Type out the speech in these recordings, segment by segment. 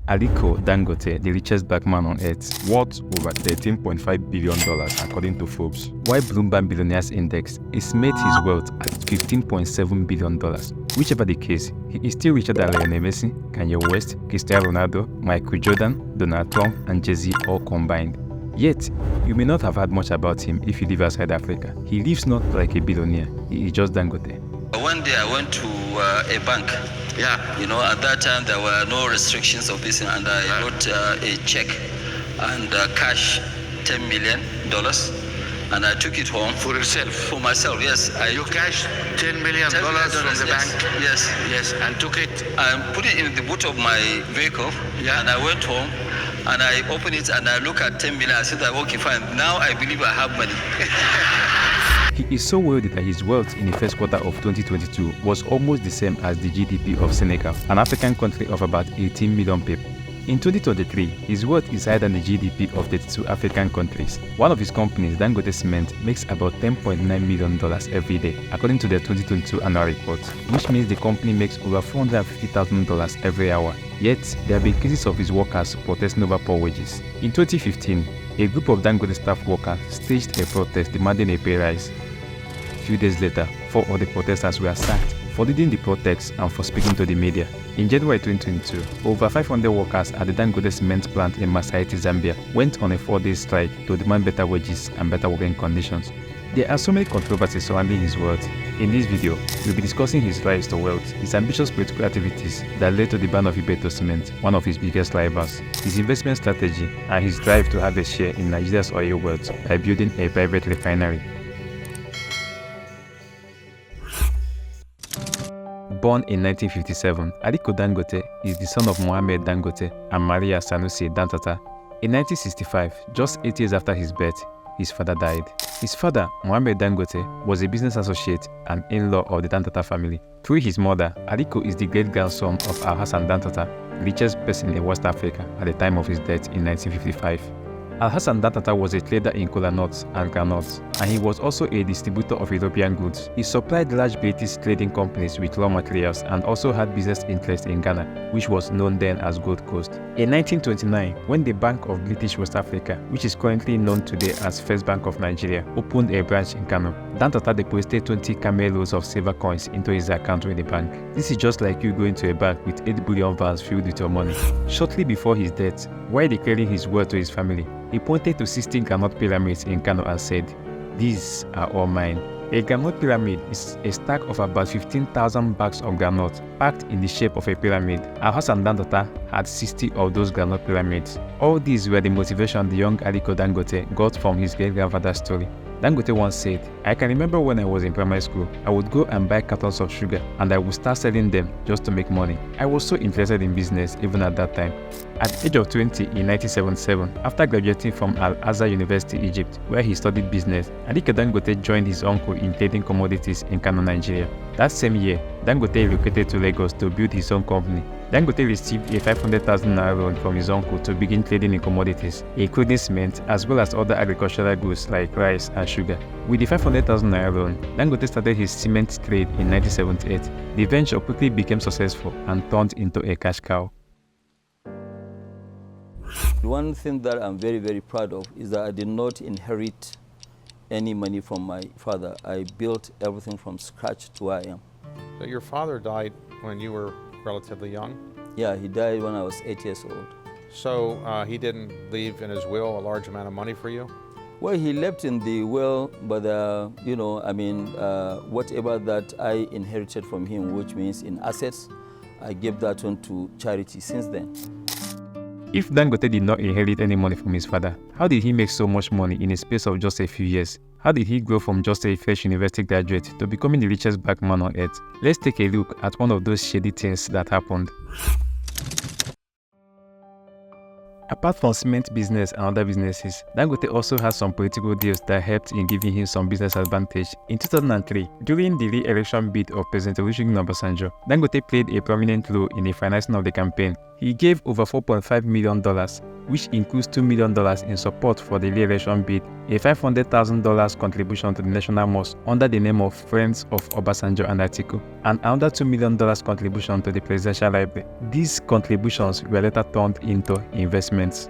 Aliko Dangote, the richest black man on earth, worth over $13.5 billion according to Forbes. While Bloomberg Billionaires Index estimates his wealth at $15.7 billion. Whichever the case, he is still richer than Lionel Messi, Kanye West, Cristiano Ronaldo, Michael Jordan, Donald Trump, and Jay-Z all combined. Yet, you may not have heard much about him if you live outside Africa. He lives not like a billionaire, he is just Dangote. One day I went to a bank. Yeah. You know, at that time there were no restrictions of business, and I wrote a check and cash $10 million, and I took it home. For yourself? For myself, yes. You cashed $10 million from the bank? Yes. Yes, and took it? I put it in the boot of my vehicle, and I went home, and I opened it, and I look at 10 million, I said, okay, fine, now I believe I have money. He is so wealthy that his wealth in the first quarter of 2022 was almost the same as the GDP of Senegal, an African country of about 18 million people. In 2023, his wealth is higher than the GDP of 32 African countries. One of his companies, Dangote Cement, makes about $10.9 million every day, according to their 2022 annual report, which means the company makes over $450,000 every hour. Yet, there have been cases of his workers protesting over poor wages. In 2015, a group of Dangote staff workers staged a protest demanding a pay rise. A few days later, 4 other protesters were sacked for leading the protests and for speaking to the media. In January 2022, over 500 workers at the Dangote Cement plant in Masaiti, Zambia, went on a 4-day strike to demand better wages and better working conditions. There are so many controversies surrounding his wealth. In this video, we'll be discussing his rise to wealth, his ambitious political activities that led to the ban of Ibeto Cement, one of his biggest rivals, his investment strategy, and his drive to have a share in Nigeria's oil wealth by building a private refinery. Born in 1957, Aliko Dangote is the son of Mohammed Dangote and Maria Sanusi Dantata. In 1965, just 8 years after his birth, his father died. His father, Mohammed Dangote, was a business associate and in-law of the Dantata family. Through his mother, Aliko is the great-grandson of Al-Hassan Dantata, the richest person in West Africa at the time of his death in 1955. Al-Hassan Dantata was a trader in kola nuts and groundnuts, and he was also a distributor of European goods. He supplied large British trading companies with raw materials and also had business interests in Ghana, which was known then as Gold Coast. In 1929, when the Bank of British West Africa, which is currently known today as First Bank of Nigeria, opened a branch in Kano, Dantata deposited 20 camel loads of silver coins into his account with the bank. This is just like you going to a bank with 8 billion vans filled with your money. Shortly before his death, while declaring his wealth to his family, he pointed to 16 groundnut pyramids in Kano and said, "These are all mine." A groundnut pyramid is a stack of about 15,000 bags of groundnut packed in the shape of a pyramid. Al-Hassan Dantata had 60 of those groundnut pyramids. All these were the motivation the young Aliko Dangote got from his great-grandfather's story. Dangote once said, "I can remember when I was in primary school, I would go and buy cartons of sugar and I would start selling them just to make money. I was so interested in business even at that time." At the age of 20 in 1977, after graduating from Al-Azhar University, Egypt, where he studied business, Aliko Dangote joined his uncle in trading commodities in Kano, Nigeria. That same year, Dangote relocated to Lagos to build his own company. Dangote received a 500,000 naira loan from his uncle to begin trading in commodities, including cement, as well as other agricultural goods like rice and sugar. With the 500,000 naira loan, Dangote started his cement trade in 1978. The venture quickly became successful and turned into a cash cow. One thing that I'm very, very proud of is that I did not inherit any money from my father. I built everything from scratch to where I am. So your father died when you were relatively young? Yeah, he died when I was 8 years old. So he didn't leave in his will a large amount of money for you? Well, he left in the will, but whatever that I inherited from him, which means in assets, I gave that one to charity since then. If Dangote did not inherit any money from his father, how did he make so much money in a space of just a few years? How did he grow from just a fresh university graduate to becoming the richest black man on earth? Let's take a look at one of those shady things that happened. Apart from cement business and other businesses, Dangote also has some political deals that helped in giving him some business advantage. In 2003, during the re-election bid of President Olusegun Obasanjo, Dangote played a prominent role in the financing of the campaign. He gave over $4.5 million which includes $2 million in support for the re-election bid, a $500,000 contribution to the National Mosque under the name of Friends of Obasanjo and Atiku, and another $2 million contribution to the Presidential Library. These contributions were later turned into investments.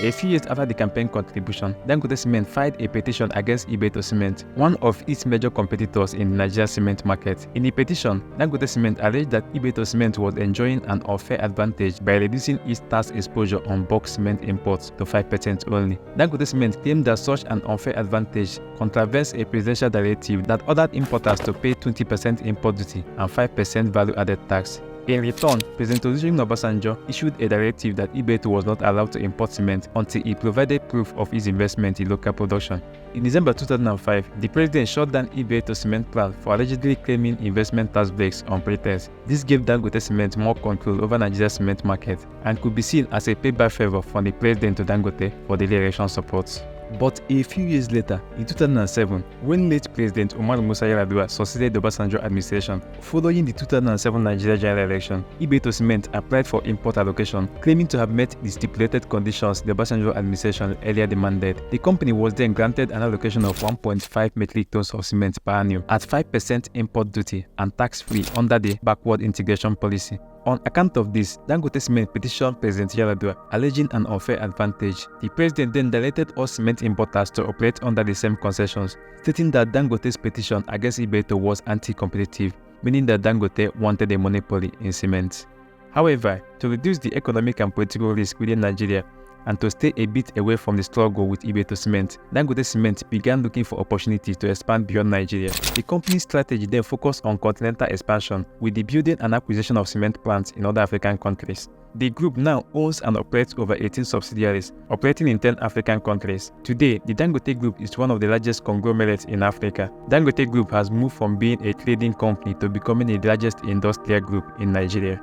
A few years after the campaign contribution, Dangote Cement filed a petition against Ibeto Cement, one of its major competitors in the Nigerian cement market. In the petition, Dangote Cement alleged that Ibeto Cement was enjoying an unfair advantage by reducing its tax exposure on bulk cement imports to 5% only. Dangote Cement claimed that such an unfair advantage contravenes a presidential directive that ordered importers to pay 20% import duty and 5% value-added tax. In return, President Olusegun Obasanjo issued a directive that Ibeto was not allowed to import cement until he provided proof of his investment in local production. In December 2005, the president shut down Ibeto Cement plant for allegedly claiming investment tax breaks on pretext. This gave Dangote Cement more control over Nigeria's cement market and could be seen as a payback favor from the president to Dangote for the election support. But a few years later, in 2007, when late President Umar Musa Yar'Adua succeeded the Obasanjo administration, following the 2007 Nigeria general election, Ibeto Cement applied for import allocation, claiming to have met the stipulated conditions the Obasanjo administration earlier demanded. The company was then granted an allocation of 1.5 metric tons of cement per annum at 5% import duty and tax-free under the backward integration policy. On account of this, Dangote Cement petitioned President Yar'Adua, alleging an unfair advantage. The president then directed all cement importers to operate under the same concessions, stating that Dangote's petition against Ibeto was anti-competitive, meaning that Dangote wanted a monopoly in cement. However, to reduce the economic and political risk within Nigeria, and to stay a bit away from the struggle with Ibeto Cement, Dangote Cement began looking for opportunities to expand beyond Nigeria. The company's strategy then focused on continental expansion with the building and acquisition of cement plants in other African countries. The group now owns and operates over 18 subsidiaries, operating in 10 African countries. Today, the Dangote Group is one of the largest conglomerates in Africa. Dangote Group has moved from being a trading company to becoming the largest industrial group in Nigeria.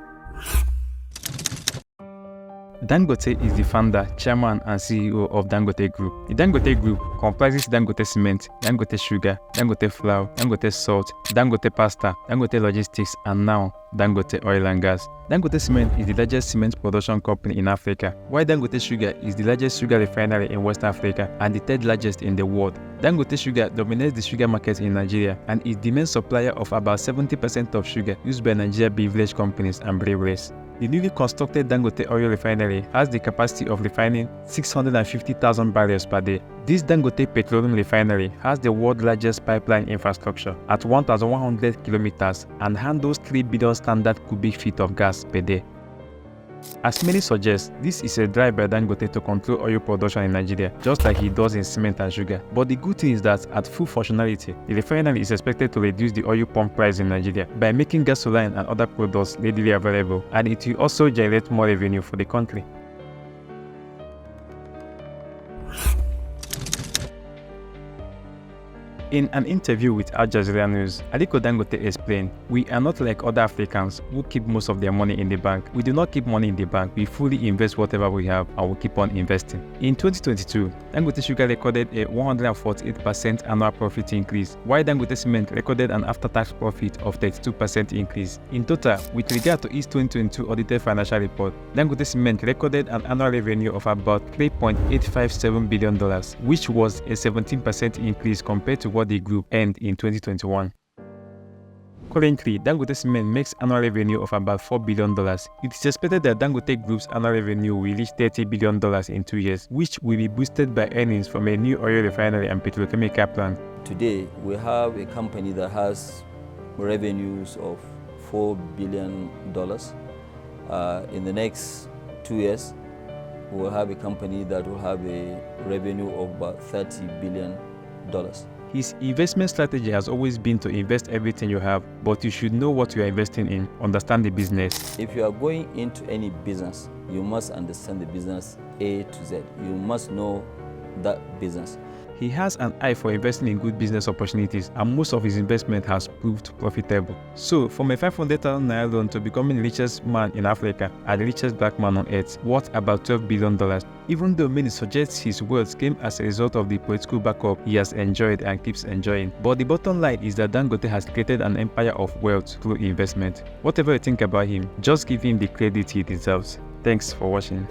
Dangote is the founder, chairman, and CEO of Dangote Group. The Dangote Group comprises Dangote Cement, Dangote Sugar, Dangote Flour, Dangote Salt, Dangote Pasta, Dangote Logistics, and now Dangote Oil and Gas. Dangote Cement is the largest cement production company in Africa, while Dangote Sugar is the largest sugar refinery in West Africa and the third largest in the world. Dangote Sugar dominates the sugar market in Nigeria and is the main supplier of about 70% of sugar used by Nigerian beverage companies and breweries. The newly constructed Dangote Oil Refinery has the capacity of refining 650,000 barrels per day. This Dangote Petroleum Refinery has the world's largest pipeline infrastructure at 1,100 kilometers and handles 3 billion standard cubic feet of gas per day. As many suggest, this is a drive by Dangote to control oil production in Nigeria, just like he does in cement and sugar. But the good thing is that at full functionality, the refinery is expected to reduce the oil pump price in Nigeria by making gasoline and other products readily available, and it will also generate more revenue for the country. In an interview with Al Jazeera News, Aliko Dangote explained, "We are not like other Africans who keep most of their money in the bank. We do not keep money in the bank. We fully invest whatever we have and we keep on investing." In 2022, Dangote Sugar recorded a 148% annual profit increase, while Dangote Cement recorded an after-tax profit of 32% increase. In total, with regard to its 2022 audited financial report, Dangote Cement recorded an annual revenue of about $3.857 billion, which was a 17% increase compared to what the group earned in 2021. Currently, Dangote Cement makes annual revenue of about $4 billion. It is expected that Dangote Group's annual revenue will reach $30 billion in 2 years, which will be boosted by earnings from a new oil refinery and petrochemical plant. Today, we have a company that has revenues of $4 billion. In the next 2 years, we will have a company that will have a revenue of about $30 billion. His investment strategy has always been to invest everything you have, but you should know what you are investing in, understand the business. If you are going into any business, you must understand the business A to Z. You must know that business. He has an eye for investing in good business opportunities, and most of his investment has proved profitable. So, from a 500,000 naira loan to becoming the richest man in Africa and the richest black man on earth, worth about $12 billion, even though many suggest his wealth came as a result of the political backup he has enjoyed and keeps enjoying. But the bottom line is that Dangote has created an empire of wealth through investment. Whatever you think about him, just give him the credit he deserves. Thanks for watching.